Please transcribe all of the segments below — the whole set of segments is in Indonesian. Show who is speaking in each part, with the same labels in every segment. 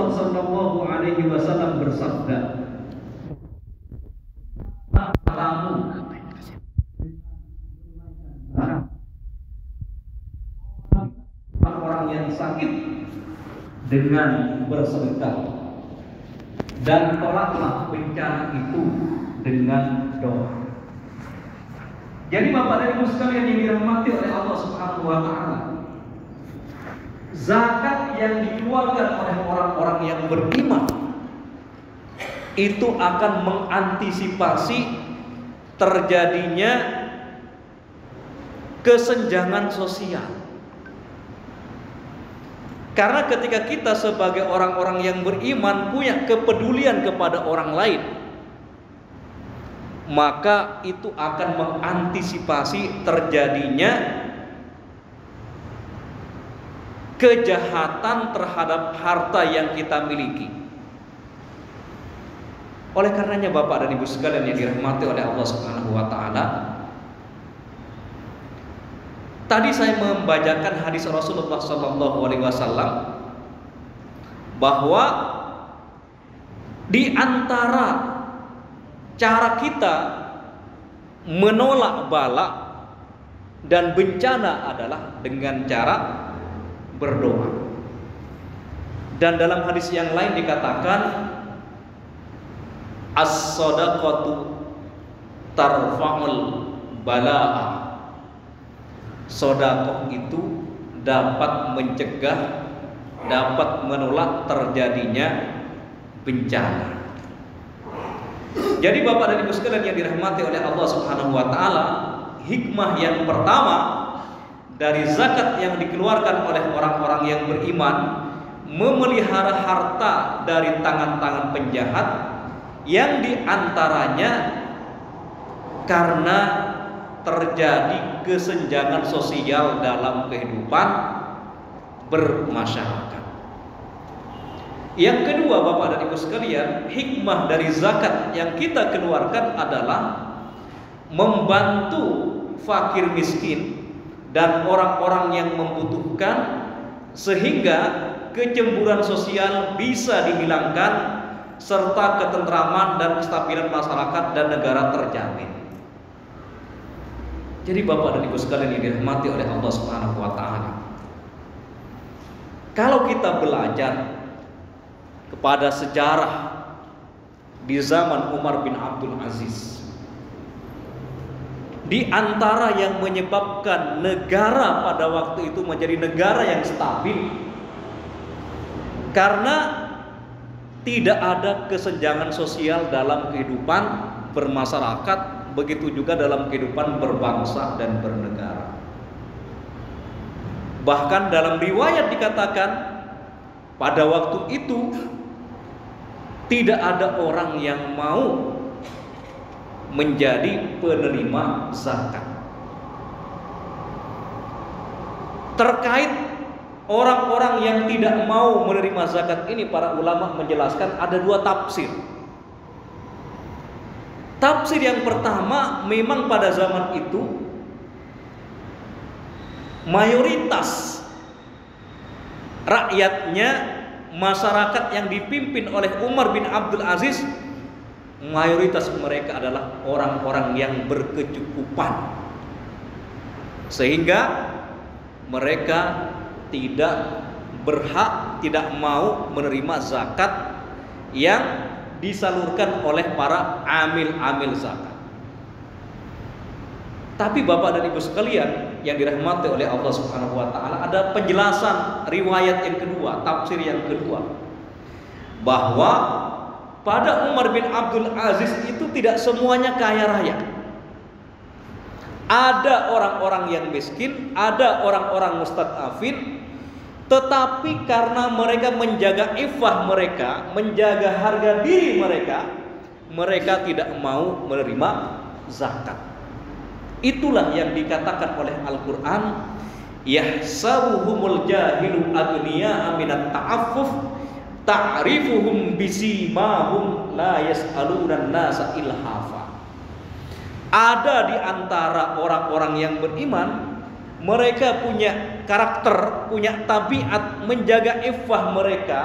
Speaker 1: Rasulullah Shallallahu Alaihi Wasallam bersabda, "Kamu orang yang sakit dengan bersedekah, dan tolaklah bencana itu dengan doa." Jadi Bapak dan Ibu sekalian yang dirahmati oleh Allah Subhanahu wa taala, zakat yang dikeluarkan oleh orang-orang yang beriman itu akan mengantisipasi terjadinya kesenjangan sosial. Karena ketika kita sebagai orang-orang yang beriman punya kepedulian kepada orang lain, maka itu akan mengantisipasi terjadinya kejahatan terhadap harta yang kita miliki. Oleh karenanya Bapak dan Ibu sekalian yang dirahmati oleh Allah Subhanahu wa taala, tadi saya membacakan hadis Rasulullah Sallallahu Alaihi Wasallam bahwa di antara cara kita menolak bala dan bencana adalah dengan cara berdoa. Dan dalam hadis yang lain dikatakan, as-shadaqatu tarfa'ul balaa. Sedekah itu dapat mencegah, dapat menolak terjadinya bencana. Jadi Bapak dan Ibu sekalian yang dirahmati oleh Allah Subhanahu wa taala, hikmah yang pertama dari zakat yang dikeluarkan oleh orang-orang yang beriman, memelihara harta dari tangan-tangan penjahat, yang diantaranya karena terjadi kesenjangan sosial dalam kehidupan bermasyarakat. Yang kedua Bapak dan Ibu sekalian, hikmah dari zakat yang kita keluarkan adalah membantu fakir miskin dan orang-orang yang membutuhkan, sehingga kecemburuan sosial bisa dihilangkan serta ketentraman dan kestabilan masyarakat dan negara terjamin. Jadi Bapak dan Ibu sekalian yang dirahmati oleh Allah Subhanahu wa taala, kalau kita belajar kepada sejarah di zaman Umar bin Abdul Aziz, di antara yang menyebabkan negara pada waktu itu menjadi negara yang stabil karena tidak ada kesenjangan sosial dalam kehidupan bermasyarakat, begitu juga dalam kehidupan berbangsa dan bernegara. Bahkan dalam riwayat dikatakan pada waktu itu tidak ada orang yang mau menjadi penerima zakat. Terkait orang-orang yang tidak mau menerima zakat ini, para ulama menjelaskan ada dua tafsir. Tafsir yang pertama, memang pada zaman itu mayoritas rakyatnya, masyarakat yang dipimpin oleh Umar bin Abdul Aziz, mayoritas mereka adalah orang-orang yang berkecukupan, sehingga mereka tidak berhak, tidak mau menerima zakat yang disalurkan oleh para amil-amil zakat. Tapi Bapak dan Ibu sekalian yang dirahmati oleh Allah Subhanahu wa taala, ada penjelasan riwayat yang kedua, tafsir yang kedua, bahwa pada Umar bin Abdul Aziz itu tidak semuanya kaya raya. Ada orang-orang yang miskin, ada orang-orang mustadafin, tetapi karena mereka menjaga iffah mereka, menjaga harga diri mereka, mereka tidak mau menerima zakat. Itulah yang dikatakan oleh Al-Quran, yahsabuhumul jahilu agniya'a minat ta'affuf ta'rifuhum bisimahum la yas'alunan nasa ilhafa. Ada di antara orang-orang yang beriman, mereka punya karakter, punya tabiat menjaga iffah mereka,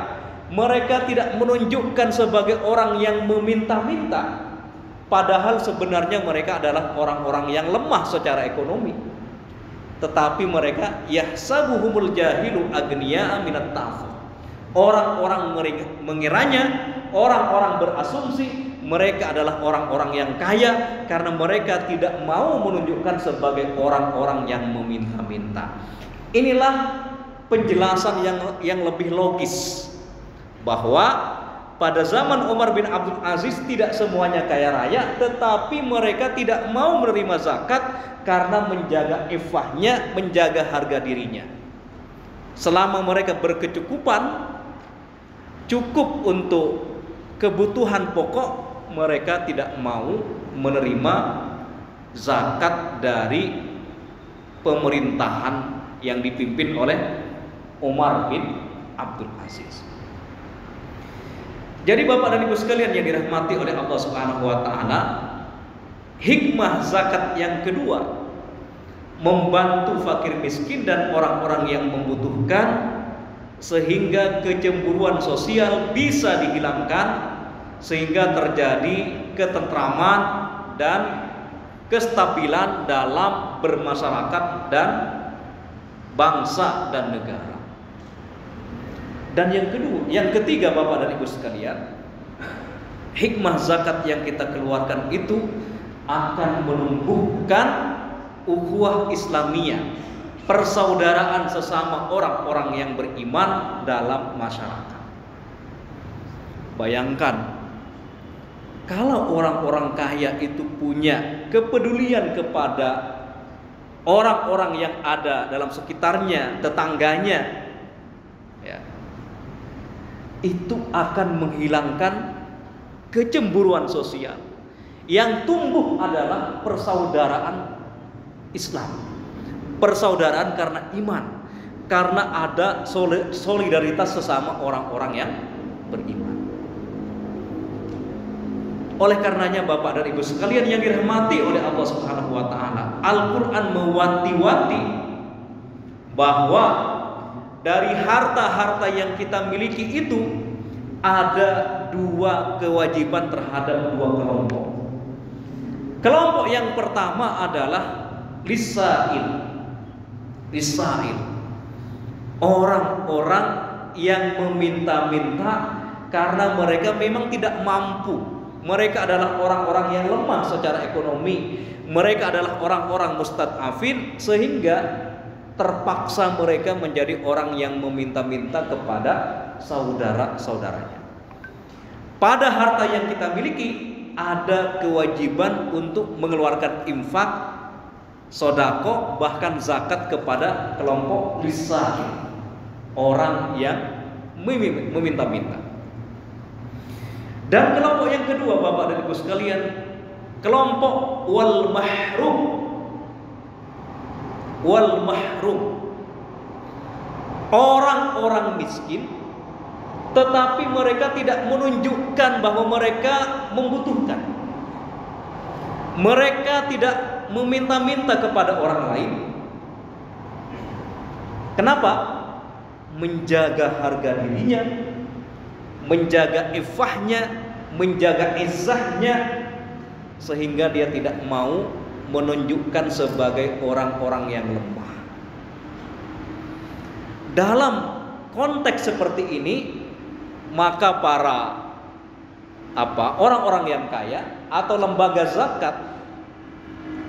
Speaker 1: Mereka tidak menunjukkan sebagai orang yang meminta-minta, padahal sebenarnya mereka adalah orang-orang yang lemah secara ekonomi. Tetapi mereka yahsabuhumul jahilu agniya'a minat ta'affuf. Orang-orang mengiranya, orang-orang berasumsi mereka adalah orang-orang yang kaya karena mereka tidak mau menunjukkan sebagai orang-orang yang meminta-minta. Inilah penjelasan yang lebih logis bahwa pada zaman Umar bin Abdul Aziz tidak semuanya kaya raya, tetapi mereka tidak mau menerima zakat karena menjaga iffahnya, menjaga harga dirinya. Selama mereka berkecukupan, cukup untuk kebutuhan pokok, mereka tidak mau menerima zakat dari pemerintahan yang dipimpin oleh Umar bin Abdul Aziz. Jadi Bapak dan Ibu sekalian yang dirahmati oleh Allah Subhanahu wa taala, hikmah zakat yang kedua membantu fakir miskin dan orang-orang yang membutuhkan sehingga kecemburuan sosial bisa dihilangkan, sehingga terjadi ketentraman dan kestabilan dalam bermasyarakat dan bangsa dan negara. Dan yang ketiga Bapak dan Ibu sekalian, hikmah zakat yang kita keluarkan itu akan menumbuhkan ukhuwah Islamiyah, persaudaraan sesama orang-orang yang beriman dalam masyarakat. Bayangkan kalau orang-orang kaya itu punya kepedulian kepada orang-orang yang ada dalam sekitarnya, tetangganya, ya, itu akan menghilangkan kecemburuan sosial. Yang tumbuh adalah persaudaraan Islam, persaudaraan karena iman, karena ada solidaritas sesama orang-orang yang beriman. Oleh karenanya Bapak dan Ibu sekalian yang dirahmati oleh Allah Subhanahu wa taala, Al-Qur'an mewanti-wanti bahwa dari harta-harta yang kita miliki itu ada dua kewajiban terhadap dua kelompok. Kelompok yang pertama adalah lisail. Orang-orang yang meminta-minta karena mereka memang tidak mampu. Mereka adalah orang-orang yang lemah secara ekonomi. Mereka adalah orang-orang mustad'afin, sehingga terpaksa mereka menjadi orang yang meminta-minta kepada saudara-saudaranya. Pada harta yang kita miliki ada kewajiban untuk mengeluarkan infak, sodako, bahkan zakat kepada kelompok lisan, orang yang meminta-minta. Dan kelompok yang kedua Bapak dan Ibu sekalian, kelompok wal mahrum, orang-orang miskin tetapi mereka tidak menunjukkan bahwa mereka membutuhkan. Mereka tidak meminta-minta kepada orang lain. Kenapa? Menjaga harga dirinya, menjaga iffahnya, menjaga izzahnya, sehingga dia tidak mau menunjukkan sebagai orang-orang yang lemah. Dalam konteks seperti ini, maka para orang-orang yang kaya atau lembaga zakat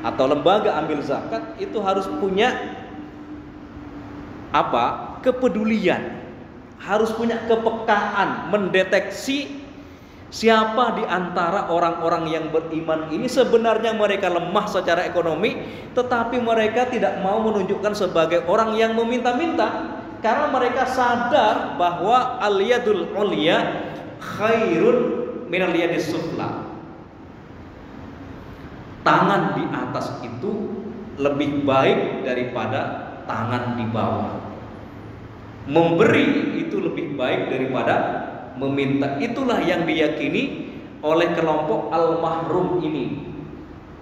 Speaker 1: atau lembaga ambil zakat itu harus punya kepedulian, harus punya kepekaan mendeteksi siapa di antara orang-orang yang beriman ini sebenarnya mereka lemah secara ekonomi, tetapi mereka tidak mau menunjukkan sebagai orang yang meminta-minta, karena mereka sadar bahwa al-yadul ulya khairun minal yadis sufla. Tangan di atas itu lebih baik daripada tangan di bawah. Memberi itu lebih baik daripada meminta. Itulah yang diyakini oleh kelompok al-mahrum ini.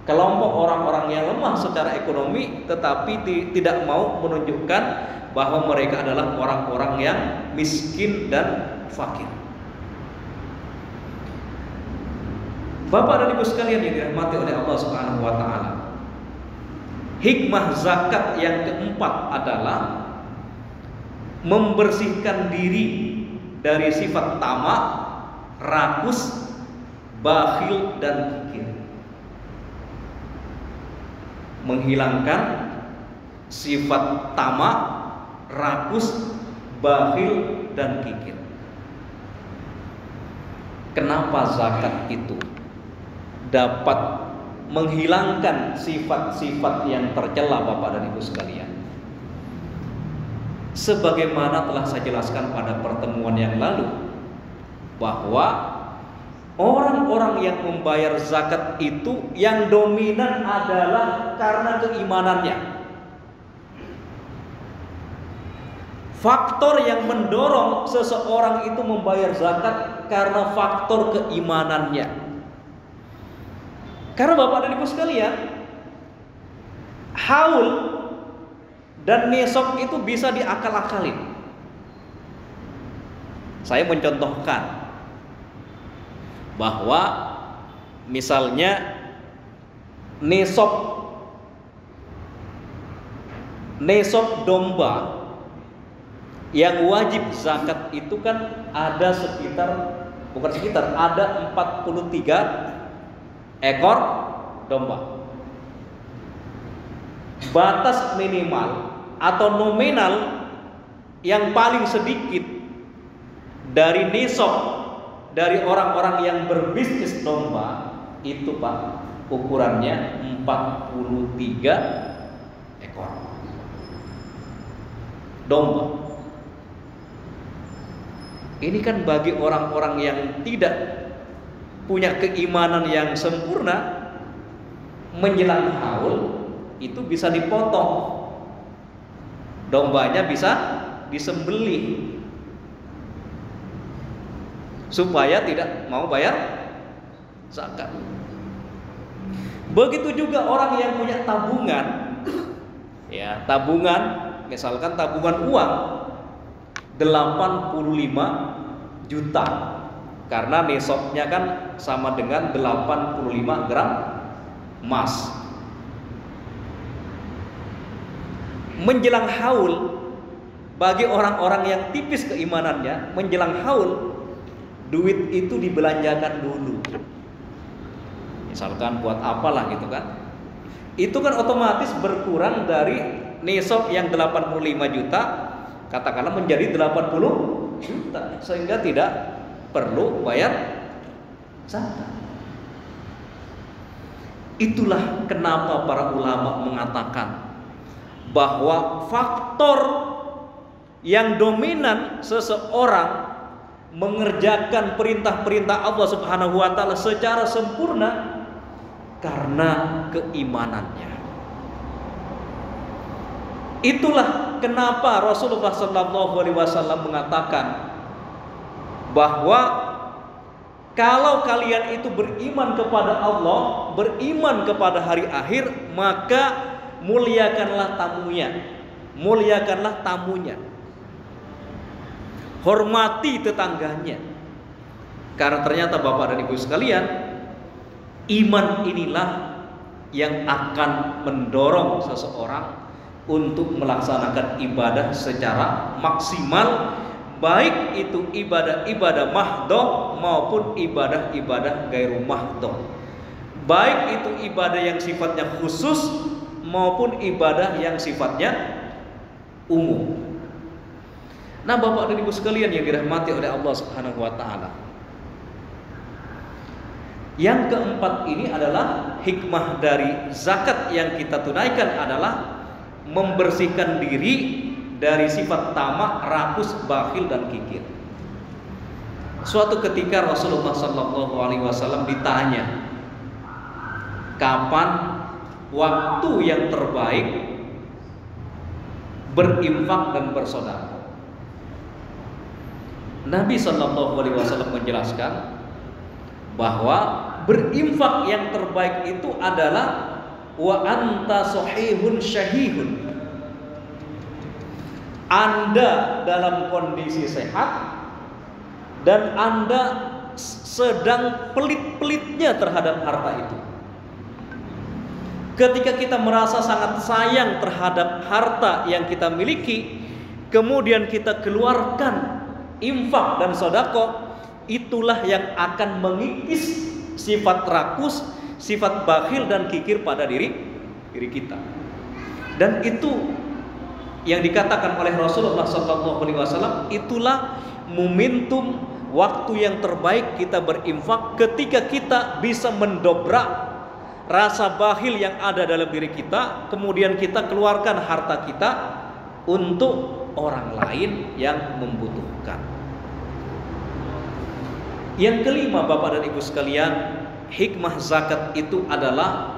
Speaker 1: Kelompok orang-orang yang lemah secara ekonomi tetapi tidak mau menunjukkan bahwa mereka adalah orang-orang yang miskin dan fakir. Bapak dan Ibu sekalian yang dirahmati oleh Allah Subhanahu wa taala. Hikmah zakat yang keempat adalah membersihkan diri dari sifat tamak, rakus, bakhil dan kikir. Menghilangkan sifat tamak, rakus, bakhil dan kikir. Kenapa zakat itu dapat menghilangkan sifat-sifat yang tercela, Bapak dan Ibu sekalian? Sebagaimana telah saya jelaskan pada pertemuan yang lalu, bahwa orang-orang yang membayar zakat itu yang dominan adalah karena keimanannya. Faktor yang mendorong seseorang itu membayar zakat karena faktor keimanannya. Karena Bapak dan Ibu sekalian, haul dan nisab itu bisa diakal-akalin. Saya mencontohkan bahwa misalnya nisab domba yang wajib zakat itu kan ada ada 43 ekor domba. Batas minimal atau nominal yang paling sedikit dari nisab dari orang-orang yang berbisnis domba itu, Pak, ukurannya 43 ekor domba. Ini kan bagi orang-orang yang tidak punya keimanan yang sempurna, menjelang haul itu bisa dipotong, dombanya bisa disembelih supaya tidak mau bayar zakat. Begitu juga orang yang punya tabungan, ya, tabungan, misalkan tabungan uang 85 juta, karena nisabnya kan sama dengan 85 gram emas. Menjelang haul, bagi orang-orang yang tipis keimanannya, menjelang haul duit itu dibelanjakan dulu. Misalkan buat apalah gitu kan. Itu kan otomatis berkurang dari nisab yang 85 juta, katakanlah menjadi 80 juta, sehingga tidak perlu bayar zakat. Itulah kenapa para ulama mengatakan bahwa faktor yang dominan seseorang mengerjakan perintah-perintah Allah Subhanahu wa taala secara sempurna karena keimanannya. Itulah kenapa Rasulullah SAW mengatakan bahwa kalau kalian itu beriman kepada Allah, beriman kepada hari akhir, maka muliakanlah tamunya, hormati tetangganya. Karena ternyata Bapak dan Ibu sekalian, iman inilah yang akan mendorong seseorang untuk melaksanakan ibadah secara maksimal, baik itu ibadah-ibadah mahdoh maupun ibadah-ibadah gairu mahdoh, baik itu ibadah yang sifatnya khusus maupun ibadah yang sifatnya umum. Nah, Bapak dan Ibu sekalian yang dirahmati oleh Allah Subhanahu wa taala, yang keempat ini adalah hikmah dari zakat yang kita tunaikan adalah membersihkan diri dari sifat tamak, rakus, bakhil dan kikir. Suatu ketika Rasulullah SAW ditanya, kapan waktu yang terbaik berinfak dan bersedekah? Nabi SAW menjelaskan bahwa berinfak yang terbaik itu adalah wa anta sahihun syahihun. Anda dalam kondisi sehat, dan Anda sedang pelit-pelitnya terhadap harta itu. Ketika kita merasa sangat sayang terhadap harta yang kita miliki, kemudian kita keluarkan infak dan sedekah, itulah yang akan mengikis sifat rakus, sifat bakhil dan kikir pada diri kita. Dan itu yang dikatakan oleh Rasulullah SAW, itulah momentum waktu yang terbaik kita berinfak, ketika kita bisa mendobrak rasa bakhil yang ada dalam diri kita, kemudian kita keluarkan harta kita untuk orang lain yang membutuhkan. Yang kelima, Bapak dan Ibu sekalian, hikmah zakat itu adalah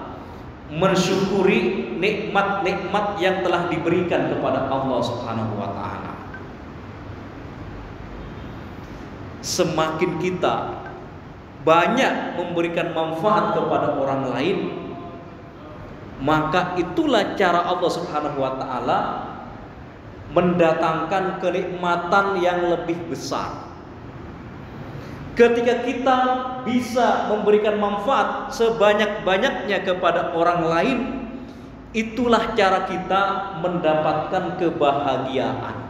Speaker 1: mensyukuri nikmat-nikmat yang telah diberikan kepada Allah Subhanahu wa taala. Semakin kita banyak memberikan manfaat kepada orang lain, maka itulah cara Allah Subhanahu wa taala mendatangkan kenikmatan yang lebih besar. Ketika kita bisa memberikan manfaat sebanyak-banyaknya kepada orang lain, itulah cara kita mendapatkan kebahagiaan.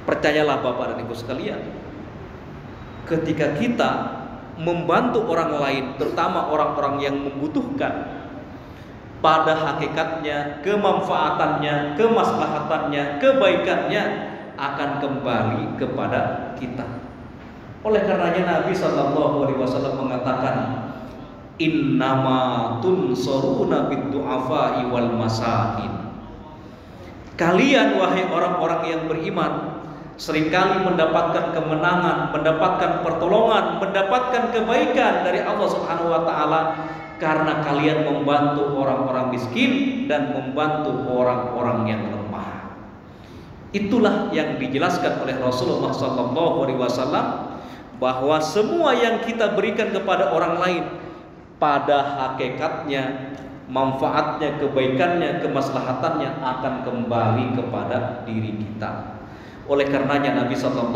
Speaker 1: Percayalah Bapak dan Ibu sekalian, ketika kita membantu orang lain, terutama orang-orang yang membutuhkan, pada hakikatnya kemanfaatannya, kemaslahatannya, kebaikannya akan kembali kepada kita. Oleh karenanya Nabi SAW mengatakan, innama tunsuruna bid-du'afa'i wal masakin. Kalian wahai orang-orang yang beriman seringkali mendapatkan kemenangan, mendapatkan pertolongan, mendapatkan kebaikan dari Allah Subhanahu wa taala karena kalian membantu orang-orang miskin dan membantu orang-orang yang lemah. Itulah yang dijelaskan oleh Rasulullah SAW, bahwa semua yang kita berikan kepada orang lain pada hakikatnya manfaatnya, kebaikannya, kemaslahatannya akan kembali kepada diri kita. Oleh karenanya Nabi SAW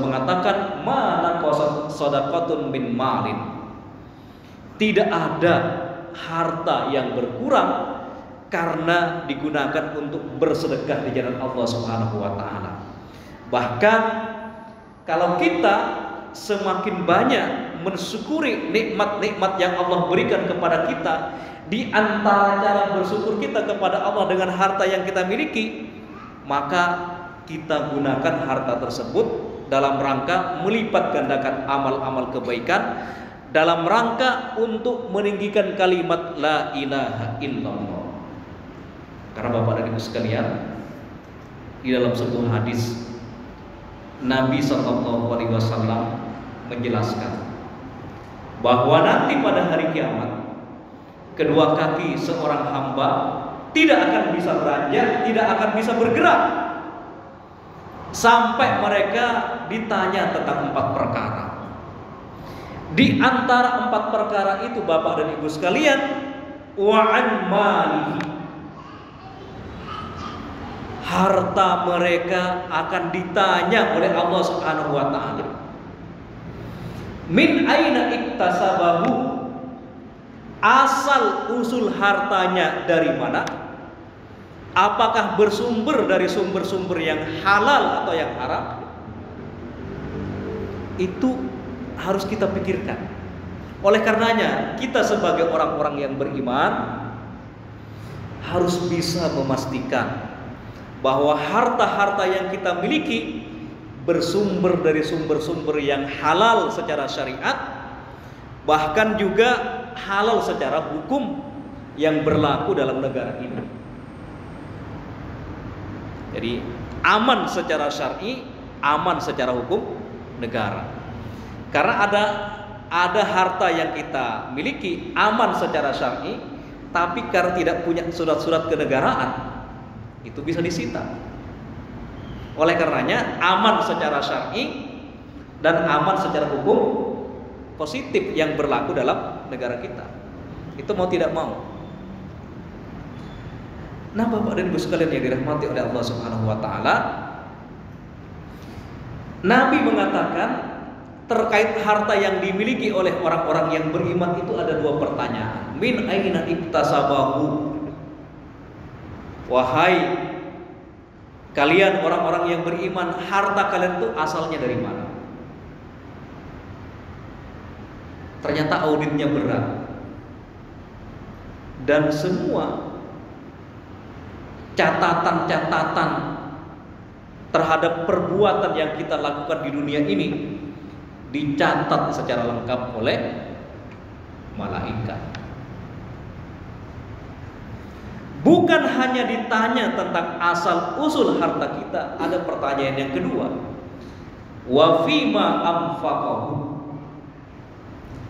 Speaker 1: mengatakan, mana shadaqatun min malin, tidak ada harta yang berkurang karena digunakan untuk bersedekah di jalan Allah Subhanahu wa taala. Bahkan kalau kita semakin banyak mensyukuri nikmat-nikmat yang Allah berikan kepada kita, di antara cara bersyukur kita kepada Allah dengan harta yang kita miliki, maka kita gunakan harta tersebut dalam rangka melipat gandakan amal-amal kebaikan, dalam rangka untuk meninggikan kalimat la ilaha illallah. Karena Bapak dan Ibu sekalian, di dalam sebuah hadis Nabi SAW menjelaskan bahwa nanti pada hari kiamat kedua kaki seorang hamba tidak akan bisa beranjak, tidak akan bisa bergerak sampai mereka ditanya tentang 4 perkara. Di antara 4 perkara itu, Bapak dan Ibu sekalian, wa'an malihi, harta mereka akan ditanya oleh Allah Subhanahu wa taala. Min aina iktasabahu, asal usul hartanya dari mana? Apakah bersumber dari sumber-sumber yang halal atau yang haram? Itu harus kita pikirkan. Oleh karenanya kita sebagai orang-orang yang beriman harus bisa memastikan bahwa harta-harta yang kita miliki bersumber dari sumber-sumber yang halal secara syariat, bahkan juga halal secara hukum yang berlaku dalam negara ini. Jadi aman secara syar'i, aman secara hukum negara. Karena ada harta yang kita miliki aman secara syar'i, tapi karena tidak punya surat-surat kenegaraan, itu bisa disita. Oleh karenanya aman secara syar'i dan aman secara hukum positif yang berlaku dalam negara kita. Itu mau tidak mau. Nah, Bapak dan Ibu sekalian yang dirahmati oleh Allah Subhanahu wa taala, Nabi mengatakan terkait harta yang dimiliki oleh orang-orang yang beriman itu ada dua pertanyaan. Min aina iktasabahu? Wahai kalian orang-orang yang beriman, harta kalian itu asalnya dari mana? Ternyata auditnya berat. Dan semua catatan-catatan terhadap perbuatan yang kita lakukan di dunia ini dicatat secara lengkap oleh malaikat. Bukan hanya ditanya tentang asal usul harta kita, ada pertanyaan yang kedua. Wa fima anfaqahu?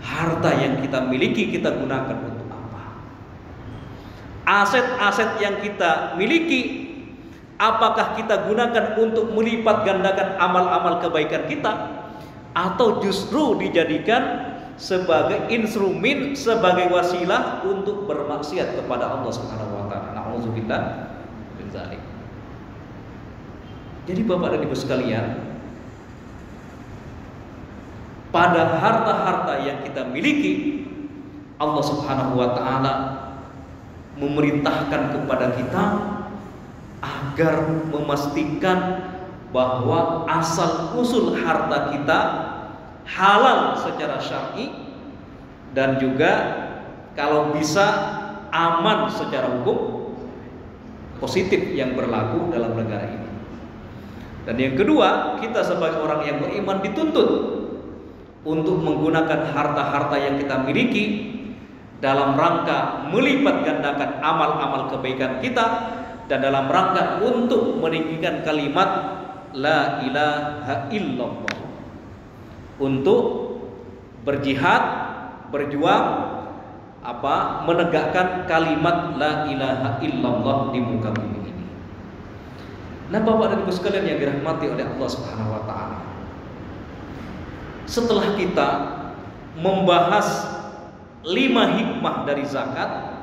Speaker 1: Harta yang kita miliki kita gunakan untuk apa? Aset-aset yang kita miliki, apakah kita gunakan untuk melipat gandakan amal-amal kebaikan kita, atau justru dijadikan sebagai instrumen, sebagai wasilah untuk bermaksiat kepada Allah Subhanahu wa taala. Nauzubillah min dzalik. Jadi Bapak dan Ibu sekalian, pada harta-harta yang kita miliki, Allah Subhanahu wa taala memerintahkan kepada kita agar memastikan bahwa asal usul harta kita halal secara syar'i dan juga kalau bisa aman secara hukum positif yang berlaku dalam negara ini. Dan yang kedua, kita sebagai orang yang beriman dituntut untuk menggunakan harta-harta yang kita miliki dalam rangka melipat gandakan amal-amal kebaikan kita dan dalam rangka untuk meninggikan kalimat la ilaha illallah, untuk berjihad, berjuang menegakkan kalimat la ilaha illallah di muka bumi ini. Nah, Bapak dan Ibu sekalian yang dirahmati oleh Allah Subhanahu wa taala, setelah kita membahas 5 hikmah dari zakat,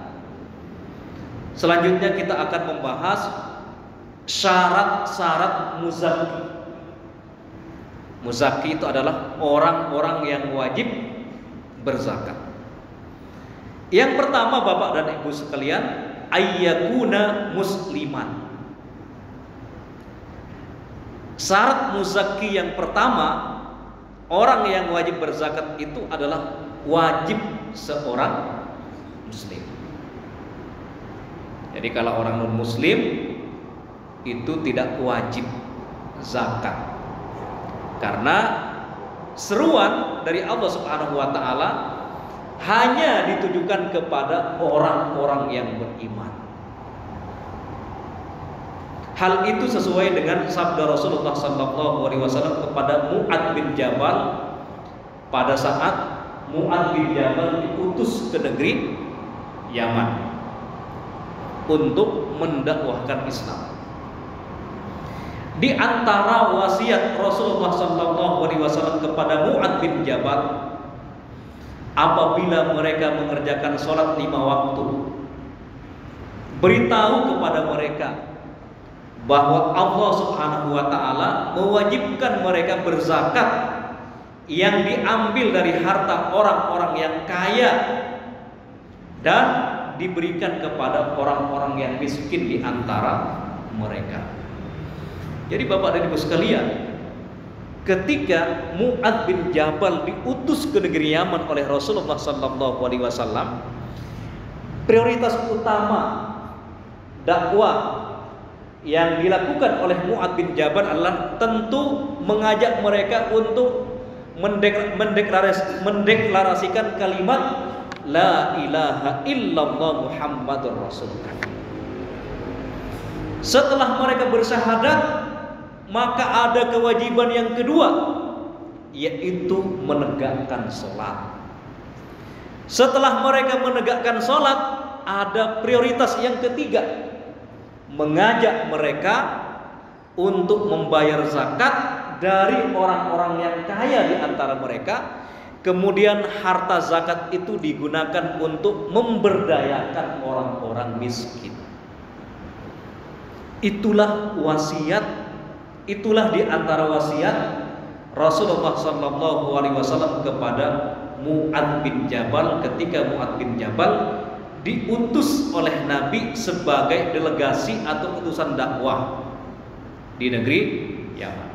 Speaker 1: selanjutnya kita akan membahas syarat-syarat muzaki. Muzaki itu adalah orang-orang yang wajib berzakat. Yang pertama Bapak dan Ibu sekalian, ayyakuna musliman. Syarat muzaki yang pertama, orang yang wajib berzakat itu adalah wajib seorang muslim. Jadi kalau orang non muslim itu tidak wajib zakat. Karena seruan dari Allah Subhanahu wa taala hanya ditujukan kepada orang-orang yang beriman. Hal itu sesuai dengan sabda Rasulullah SAW kepada Mu'adz bin Jabal pada saat Mu'adz bin Jabal diutus ke negeri Yaman untuk mendakwahkan Islam. Di antara wasiat Rasulullah SAW kepada Mu'adz bin Jabal, apabila mereka mengerjakan sholat 5 waktu, beritahu kepada mereka bahwa Allah Subhanahu wa taala mewajibkan mereka berzakat yang diambil dari harta orang-orang yang kaya dan diberikan kepada orang-orang yang miskin di antara mereka. Jadi Bapak dan Ibu sekalian, ketika Mu'adz bin Jabal diutus ke negeri Yaman oleh Rasulullah SAW, prioritas utama dakwah yang dilakukan oleh Mu'adz bin Jabal adalah tentu mengajak mereka untuk mendeklarasikan kalimat la ilaha illallah Muhammadur Rasulullah. Setelah mereka bersyahadat, maka ada kewajiban yang kedua, yaitu menegakkan sholat. Setelah mereka menegakkan sholat, ada prioritas yang ketiga, mengajak mereka untuk membayar zakat dari orang-orang yang kaya di antara mereka. Kemudian harta zakat itu digunakan untuk memberdayakan orang-orang miskin. Itulah wasiat, itulah di antara wasiat Rasulullah Sallallahu Alaihi Wasallam kepada Mu'adz bin Jabal ketika Mu'adz bin Jabal diutus oleh Nabi sebagai delegasi atau utusan dakwah di negeri Yaman.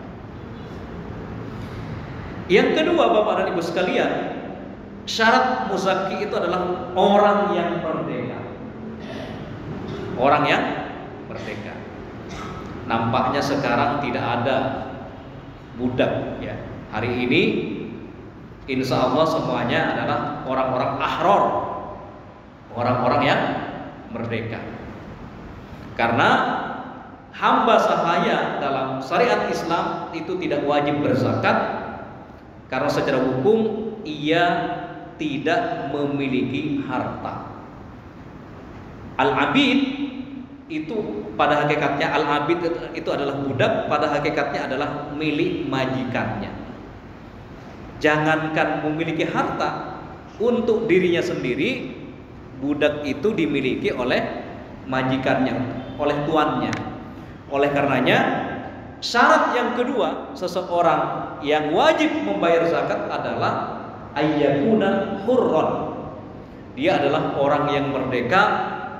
Speaker 1: Yang kedua, Bapak dan Ibu sekalian, syarat muzakki itu adalah orang yang merdeka. Orang yang merdeka. Nampaknya sekarang tidak ada budak ya. Hari ini insya Allah semuanya adalah orang-orang ahror, orang-orang yang merdeka. Karena hamba sahaya dalam syariat Islam itu tidak wajib berzakat, karena secara hukum ia tidak memiliki harta. Al-abid itu pada hakikatnya, al-abid itu adalah budak, pada hakikatnya adalah milik majikannya. Jangankan memiliki harta, untuk dirinya sendiri budak itu dimiliki oleh majikannya, oleh tuannya. Oleh karenanya syarat yang kedua seseorang yang wajib membayar zakat adalah ayyakuna hurran. Dia adalah orang yang merdeka,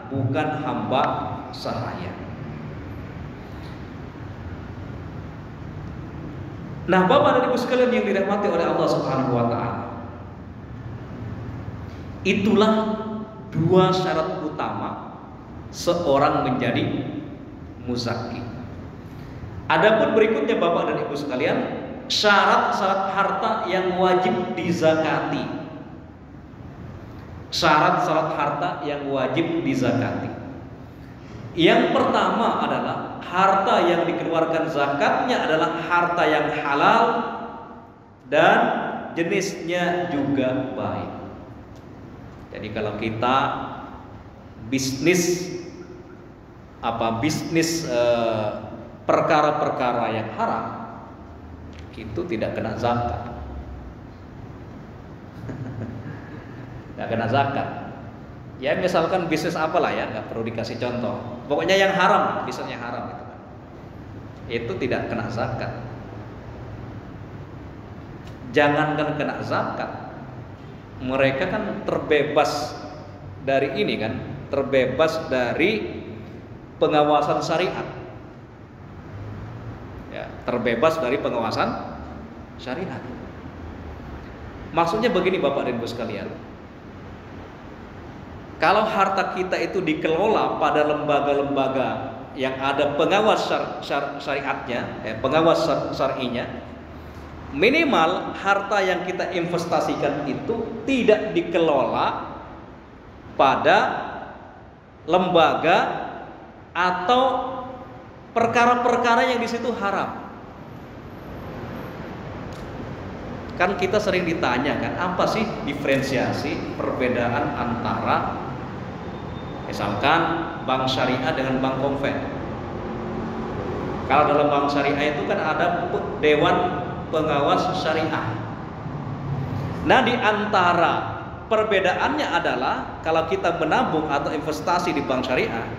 Speaker 1: bukan hamba sahaya. Nah, Bapak dan Ibu sekalian yang dirahmati oleh Allah Subhanahu wa taala, itulah dua syarat utama seorang menjadi muzakki. Adapun berikutnya Bapak dan Ibu sekalian, syarat-syarat harta yang wajib dizakati. Syarat-syarat harta yang wajib dizakati. Yang pertama adalah harta yang dikeluarkan zakatnya adalah harta yang halal dan jenisnya juga baik. Jadi kalau kita bisnis perkara-perkara yang haram, itu tidak kena zakat. Tidak kena zakat. Ya misalkan bisnis apalah ya, nggak perlu dikasih contoh. Pokoknya yang haram, bisnisnya haram gitu kan. Itu tidak kena zakat. Jangankan kena zakat, mereka kan terbebas dari ini kan, terbebas dari pengawasan syariat. Ya, terbebas dari pengawasan syariat. Maksudnya begini Bapak dan Ibu sekalian. Kalau harta kita itu dikelola pada lembaga-lembaga yang ada pengawas syariatnya, pengawas syar'inya, minimal harta yang kita investasikan itu tidak dikelola pada lembaga atau perkara-perkara yang di situ haram. Kan kita sering ditanya kan, apa sih diferensiasi perbedaan antara misalkan bank syariah dengan bank konven? Kalau dalam bank syariah itu kan ada dewan pengawas syariah. Nah, di antara perbedaannya adalah kalau kita menabung atau investasi di bank syariah,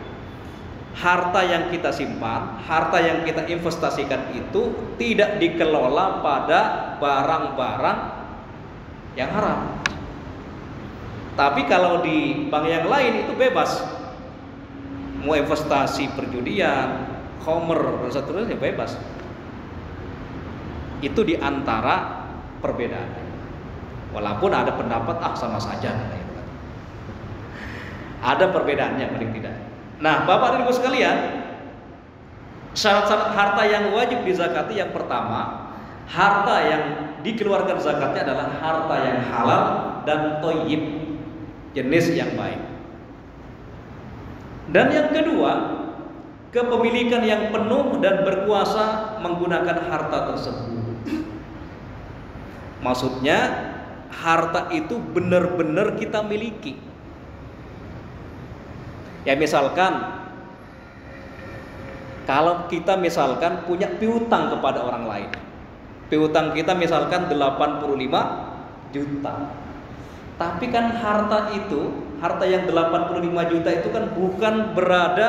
Speaker 1: harta yang kita simpan, harta yang kita investasikan itu tidak dikelola pada barang-barang yang haram. Tapi kalau di bank yang lain itu bebas, mau investasi perjudian, khamr dan seterusnya bebas. Itu di antara perbedaan. Walaupun ada pendapat sama saja, ada perbedaannya paling tidak. Nah, Bapak dan Ibu sekalian, syarat-syarat harta yang wajib dizakati yang pertama, harta yang dikeluarkan zakatnya adalah harta yang halal dan thayyib, jenis yang baik. Dan yang kedua, kepemilikan yang penuh dan berkuasa menggunakan harta tersebut. Maksudnya harta itu benar-benar kita miliki. Ya misalkan kalau kita misalkan punya piutang kepada orang lain, piutang kita misalkan 85 juta, tapi kan harta yang 85 juta itu kan bukan berada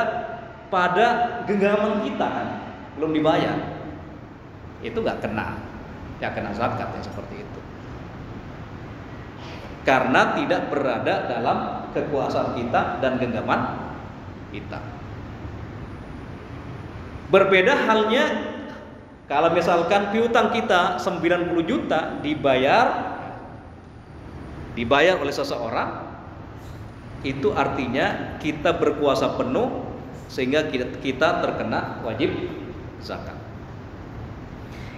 Speaker 1: pada genggaman kita kan, belum dibayar, itu nggak kena. ya kena zakat yang seperti itu. Karena tidak berada dalam kekuasaan kita dan genggaman kita. Berbeda halnya kalau misalkan piutang kita 90 juta dibayar oleh seseorang, itu artinya kita berkuasa penuh sehingga kita terkena wajib zakat.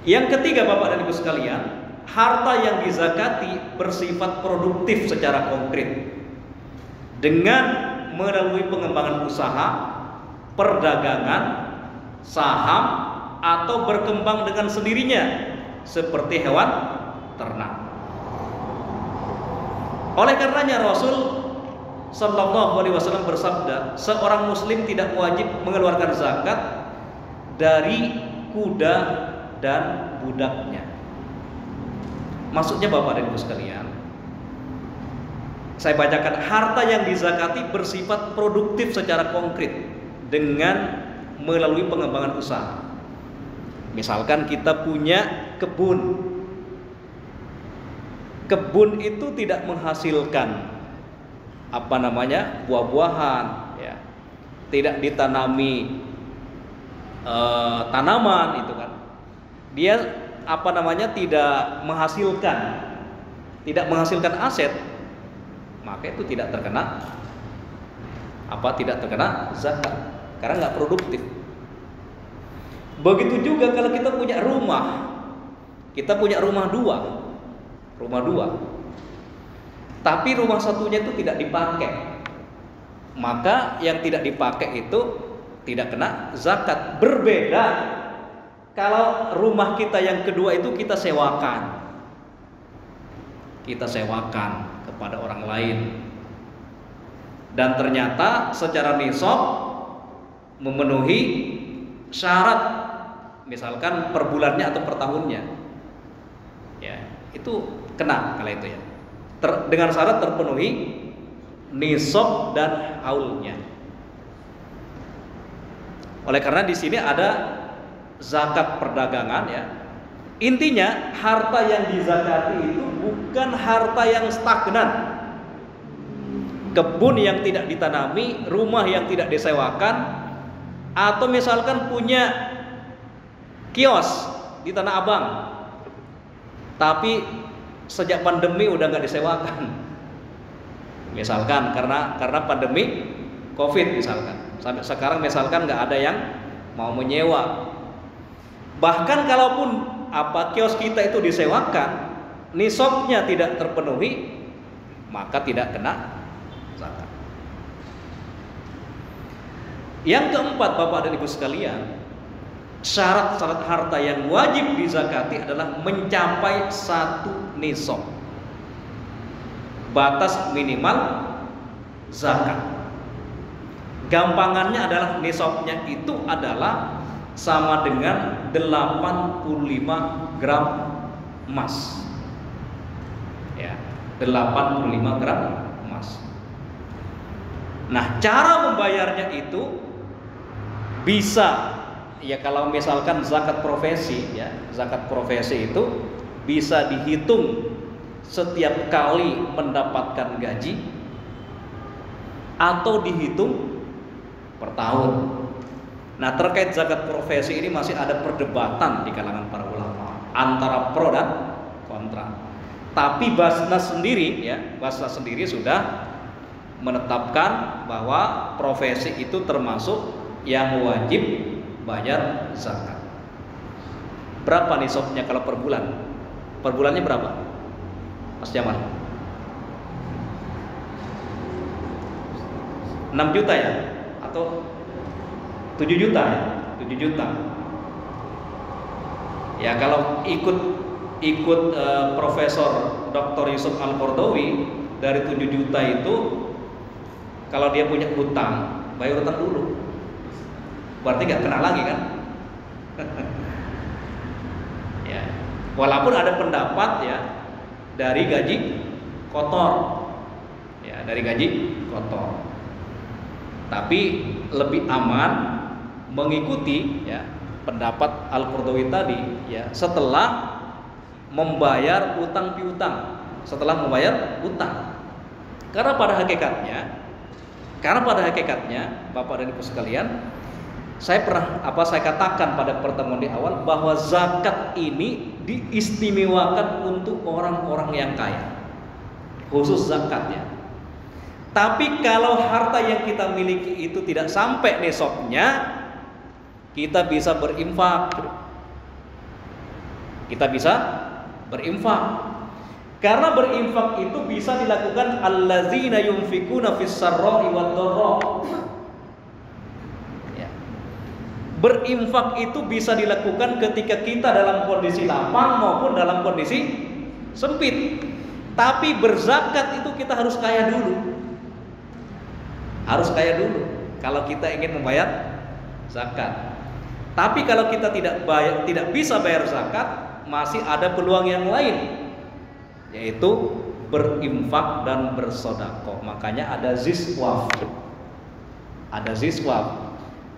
Speaker 1: Yang ketiga, Bapak dan Ibu sekalian, harta yang dizakati bersifat produktif secara konkret dengan melalui pengembangan usaha, perdagangan, saham, atau berkembang dengan sendirinya seperti hewan ternak. Oleh karenanya Rasul Sallallahu Alaihi Wasallam bersabda, seorang muslim tidak wajib mengeluarkan zakat dari kuda dan budaknya. Maksudnya Bapak dan Ibu sekalian, saya bacakan, harta yang dizakati bersifat produktif secara konkret dengan melalui pengembangan usaha. Misalkan kita punya kebun. Kebun itu tidak menghasilkan buah-buahan, ya. Tidak ditanami tanaman itu kan. Dia tidak menghasilkan aset, maka itu tidak terkena zakat karena nggak produktif. Begitu juga kalau kita punya rumah dua, tapi rumah satunya itu tidak dipakai, maka yang tidak dipakai itu tidak kena zakat. Berbeda kalau rumah kita yang kedua itu kita sewakan kepada orang lain, dan ternyata secara nisab memenuhi syarat, misalkan per bulannya atau per tahunnya, ya itu kena kalau itu ya, dengan syarat terpenuhi nisab dan haulnya. Oleh karena di sini ada zakat perdagangan, ya. Intinya harta yang dizakati itu bukan harta yang stagnan. Kebun yang tidak ditanami, rumah yang tidak disewakan, atau misalkan punya kios di Tanah Abang, tapi sejak pandemi udah nggak disewakan. Misalkan karena pandemi COVID misalkan, sampai sekarang misalkan nggak ada yang mau menyewa. Bahkan kalaupun kios kita itu disewakan, nisabnya tidak terpenuhi, maka tidak kena zakat. Yang keempat, Bapak dan Ibu sekalian, syarat-syarat harta yang wajib dizakati adalah mencapai 1 nisab, batas minimal zakat. Gampangannya adalah nisabnya itu adalah sama dengan 85 gram emas, ya, 85 gram emas. Nah, cara membayarnya itu bisa, ya, kalau misalkan zakat profesi, ya, zakat profesi itu bisa dihitung setiap kali mendapatkan gaji atau dihitung per tahun. Nah, terkait zakat profesi ini masih ada perdebatan di kalangan para ulama antara pro dan kontra. Tapi Basnas sendiri sudah menetapkan bahwa profesi itu termasuk yang wajib bayar zakat. Berapa nisabnya kalau per bulan? Per bulannya berapa, Mas Jamal? 6 juta ya? Atau 7 juta ya? 7 juta. Ya, kalau ikut Profesor Dr. Yusuf Al-Qaradawi, dari 7 juta itu kalau dia punya utang, bayar utang dulu. Berarti nggak kena lagi kan? Ya, walaupun ada pendapat, ya, dari gaji kotor, ya, dari gaji kotor. Tapi lebih aman mengikuti, ya, pendapat Al-Qaradawi tadi, ya, setelah membayar utang piutang setelah membayar utang. Karena pada hakikatnya Bapak dan Ibu sekalian, saya katakan pada pertemuan di awal bahwa zakat ini diistimewakan untuk orang-orang yang kaya, khusus zakatnya. Tapi kalau harta yang kita miliki itu tidak sampai nisabnya, kita bisa berinfak. Karena berinfak itu bisa dilakukan allazina yunfikuna fis sarra'i wad dharra. Ya. Berinfak itu bisa dilakukan ketika kita dalam kondisi lapang maupun dalam kondisi sempit. Tapi berzakat itu kita harus kaya dulu. Kalau kita ingin membayar zakat. Tapi kalau kita tidak bisa bayar zakat, masih ada peluang yang lain, yaitu berinfak dan bersedekah. Makanya ada ziswaf.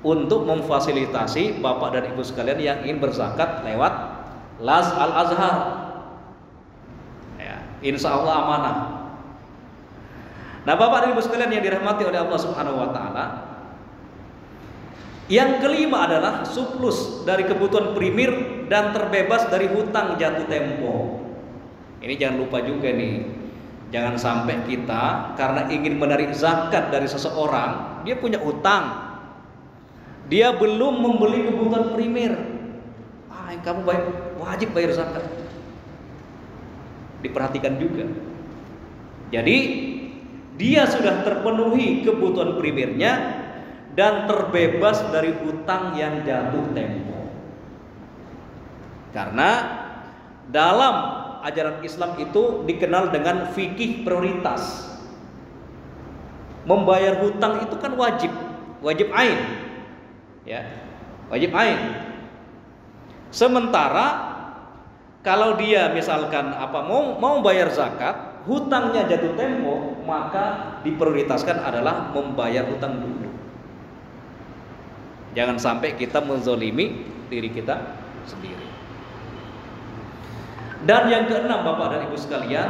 Speaker 1: Untuk memfasilitasi Bapak dan Ibu sekalian yang ingin berzakat lewat Las Al-Azhar. Ya, insya Allah amanah. Nah, Bapak dan Ibu sekalian yang dirahmati oleh Allah Subhanahu wa taala, yang kelima adalah surplus dari kebutuhan primer dan terbebas dari hutang jatuh tempo. Ini jangan lupa juga nih. Jangan sampai kita karena ingin menarik zakat dari seseorang, dia punya hutang, dia belum membeli kebutuhan primer, kamu wajib bayar zakat. Diperhatikan juga. Jadi dia sudah terpenuhi kebutuhan primernya dan terbebas dari hutang yang jatuh tempo. Karena dalam ajaran Islam itu dikenal dengan fikih prioritas. Membayar hutang itu kan wajib ain. Ya, wajib ain. Sementara kalau dia misalkan mau bayar zakat, hutangnya jatuh tempo, maka diprioritaskan adalah membayar hutang dulu. Jangan sampai kita menzolimi diri kita sendiri. Dan yang keenam, Bapak dan Ibu sekalian,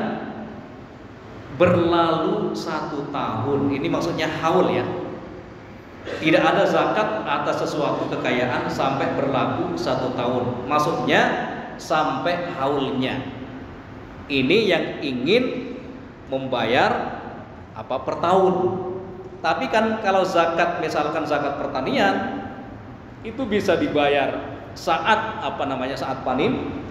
Speaker 1: berlalu 1 tahun. Ini maksudnya haul ya. Tidak ada zakat atas sesuatu kekayaan sampai berlaku 1 tahun. Maksudnya sampai haulnya. Ini yang ingin membayar per tahun. Tapi kan kalau zakat, misalkan zakat pertanian, itu bisa dibayar saat saat panen.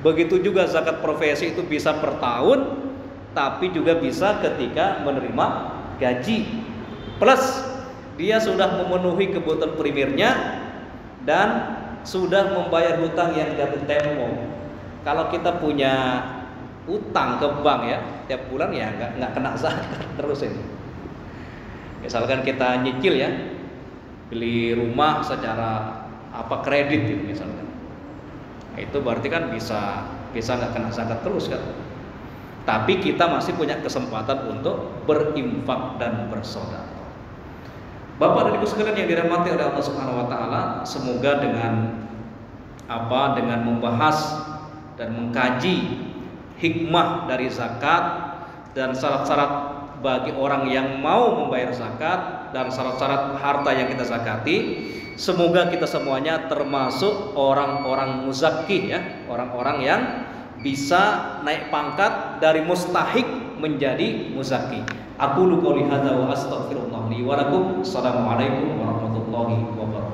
Speaker 1: Begitu juga zakat profesi itu bisa per tahun, tapi juga bisa ketika menerima gaji. Plus dia sudah memenuhi kebutuhan primernya dan sudah membayar hutang yang jatuh tempo. Kalau kita punya utang ke bank ya, tiap bulan ya nggak kena zakat terus ini. Misalkan kita nyicil ya, beli rumah secara kredit gitu misalkan. Itu berarti kan bisa nggak kena zakat terus kan. Tapi kita masih punya kesempatan untuk berinfak dan bersedekah. Bapak dan Ibu sekalian yang dirahmati oleh Allah Subhanahu wa taala, semoga dengan membahas dan mengkaji hikmah dari zakat dan syarat-syarat bagi orang yang mau membayar zakat dan syarat-syarat harta yang kita zakati, semoga kita semuanya termasuk orang-orang muzakki ya, orang-orang yang bisa naik pangkat dari mustahik menjadi muzakki. Aku qouli hadza wa astaghfirullah li wa lakum. Assalamualaikum warahmatullahi wabarakatuh.